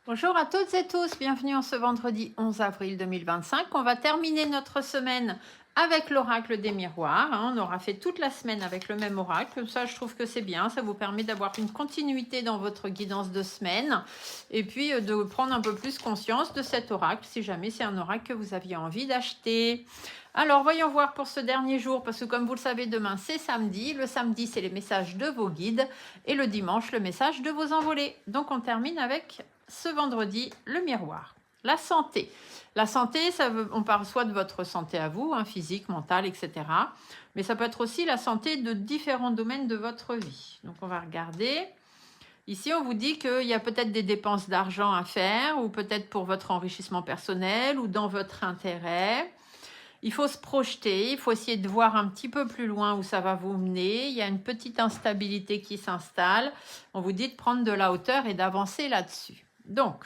Bonjour à toutes et tous, bienvenue en ce vendredi 11 avril 2025. On va terminer notre semaine avec l'oracle des miroirs, hein. On aura fait toute la semaine avec le même oracle. Ça, je trouve que c'est bien. Ça vous permet d'avoir une continuité dans votre guidance de semaine et puis de prendre un peu plus conscience de cet oracle si jamais c'est un oracle que vous aviez envie d'acheter. Alors, voyons voir pour ce dernier jour, parce que comme vous le savez, demain c'est samedi. Le samedi, c'est les messages de vos guides et le dimanche, le message de vos envolés. Donc, on termine avec ce vendredi, le miroir. La santé. La santé, on parle soit de votre santé à vous, hein, physique, mentale, etc. Mais ça peut être aussi la santé de différents domaines de votre vie. Donc, on va regarder. Ici, on vous dit qu'il y a peut-être des dépenses d'argent à faire, ou peut-être pour votre enrichissement personnel, ou dans votre intérêt. Il faut se projeter, il faut essayer de voir un petit peu plus loin où ça va vous mener. Il y a une petite instabilité qui s'installe. On vous dit de prendre de la hauteur et d'avancer là-dessus. Donc,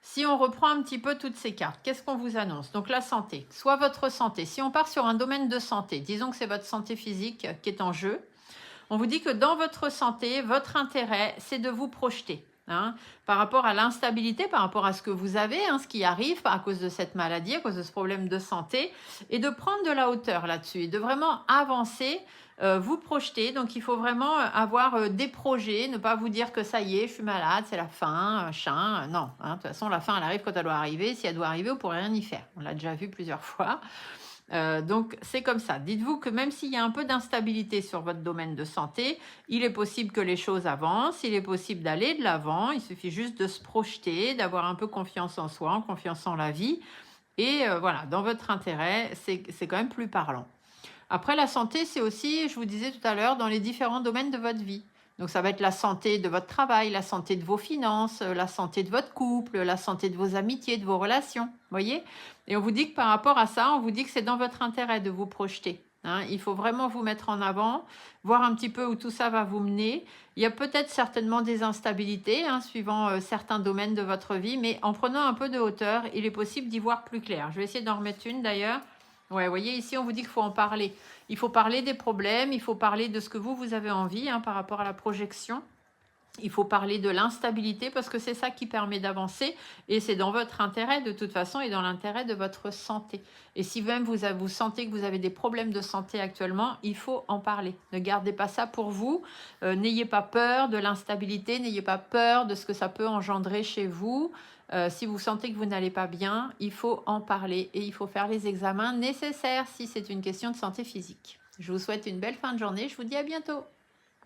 si on reprend un petit peu toutes ces cartes, qu'est-ce qu'on vous annonce? Donc la santé, soit votre santé. Si on part sur un domaine de santé, disons que c'est votre santé physique qui est en jeu, on vous dit que dans votre santé, votre intérêt, c'est de vous projeter. Hein, par rapport à l'instabilité, par rapport à ce que vous avez, hein, ce qui arrive à cause de cette maladie, à cause de ce problème de santé, et de prendre de la hauteur là-dessus, et de vraiment avancer, vous projeter. Donc il faut vraiment avoir des projets, ne pas vous dire que ça y est, je suis malade, c'est la fin, chien. Non, hein, de toute façon, la fin, elle arrive quand elle doit arriver. Si elle doit arriver, vous ne pourrez rien y faire. On l'a déjà vu plusieurs fois. Donc c'est comme ça. Dites-vous que même s'il y a un peu d'instabilité sur votre domaine de santé, il est possible que les choses avancent, il est possible d'aller de l'avant, il suffit juste de se projeter, d'avoir un peu confiance en soi, en confiance en la vie. Et voilà, dans votre intérêt, c'est quand même plus parlant. Après, la santé, c'est aussi, je vous disais tout à l'heure, dans les différents domaines de votre vie. Donc, ça va être la santé de votre travail, la santé de vos finances, la santé de votre couple, la santé de vos amitiés, de vos relations. Voyez? Et on vous dit que par rapport à ça, on vous dit que c'est dans votre intérêt de vous projeter. Hein. Il faut vraiment vous mettre en avant, voir un petit peu où tout ça va vous mener. Il y a peut-être certainement des instabilités, hein, suivant certains domaines de votre vie, mais en prenant un peu de hauteur, il est possible d'y voir plus clair. Je vais essayer d'en remettre une d'ailleurs. Ouais, vous voyez, ici, on vous dit qu'il faut en parler. Il faut parler des problèmes, il faut parler de ce que vous avez envie, hein, par rapport à la projection. Il faut parler de l'instabilité parce que c'est ça qui permet d'avancer et c'est dans votre intérêt de toute façon et dans l'intérêt de votre santé. Et si même vous sentez que vous avez des problèmes de santé actuellement, il faut en parler. Ne gardez pas ça pour vous. N'ayez pas peur de l'instabilité, n'ayez pas peur de ce que ça peut engendrer chez vous. Si vous sentez que vous n'allez pas bien, il faut en parler et il faut faire les examens nécessaires si c'est une question de santé physique. Je vous souhaite une belle fin de journée. Je vous dis à bientôt.